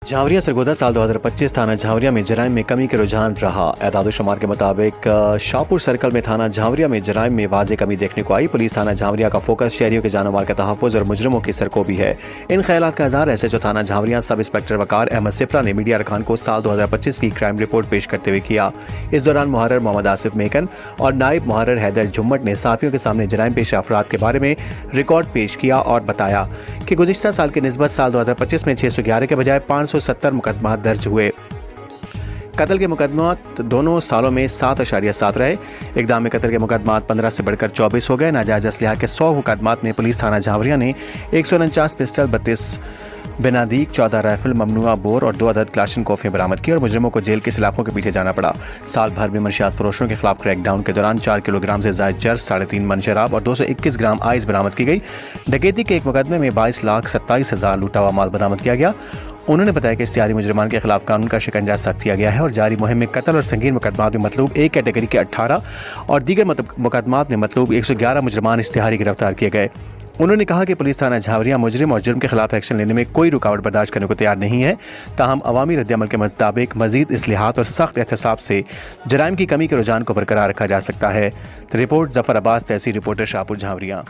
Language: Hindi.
झावरिया सरगोदा साल 2025 थाना झावरिया में जराइम में कमी के रुझान रहा। एतादुशुमार के मुताबिक शाहपुर सर्कल में थाना झावरिया में जराइम में वाज़ेह कमी देखने को आई। पुलिस थाना झावरिया का फोकस शहरियों के जानो माल का तहफ़्फ़ुज़ और मुजरिमों की सरकोबी है। इन ख्यालात का इज़हार SHO थाना झावरिया सब इंस्पेक्टर वकार अहमद सिप्रा ने मीडिया अरकान को साल 2025 की क्राइम रिपोर्ट पेश करते हुए किया। इस दौरान मुहर्रर मोहम्मद आसिफ मेकन और नायब मुहर्रर हैदर झुम्मट ने साफियों के सामने जराइम पेश अफराद के बारे में रिकॉर्ड पेश किया और बताया कि गुज़िश्ता साल की निस्बत साल 2025 में 611 के बजाय 570 मुकदमा दर्ज हुए। कत्ल के मुकदमात दोनों सालों में 7.7 रहे। इक़दाम कत्ल के मुकदमात 15 से बढ़कर 24 हो गए। नाजायज़ असलहा के 100 मुकदमात में पुलिस थाना झावरिया ने 149 पिस्टल, 32 बेनादीक, 14 राइफल, ममनुआ बोर और 2 अदद क्लाशनकोफें बरामद की और मुजरिमों को जेल के सलाखों के पीछे जाना पड़ा। साल भर में मंशियात फरोशों के खिलाफ क्रैकडाउन के दौरान 4 किलोग्राम से ज़ायद चर्स, 3.5 मन शराब और 221 ग्राम आइस बरामद की गई। डकैती के एक मुकदमे में 22,27,000 लूटा हुआ माल बरामद किया गया। उन्होंने बताया कि इश्तिहारी मुजरिमान के खिलाफ कानून का शिकंजा सख्त किया गया है और जारी मुहिम में कत्ल और संगीन मुकदमात में मतलूब एक कैटेगरी के 18 और दीगर मुकदमात में मतलूब 111 मुजरिमान इश्तिहारी गिरफ्तार किए गए। उन्होंने कहा कि पुलिस थाना झावरिया मुजरिम और जुर्म के खिलाफ एक्शन लेने में कोई रुकावट बर्दाश्त करने को तैयार नहीं है। ताहम अवामी रद्दअमल के मुताबिक मजीद इस्लाहात और सख्त एहतसाब से जराइम की कमी के रुझान को बरकरार रखा जा सकता है। रिपोर्ट जफर अब्बास, तहसील रिपोर्टर, शाहपुर झावरिया।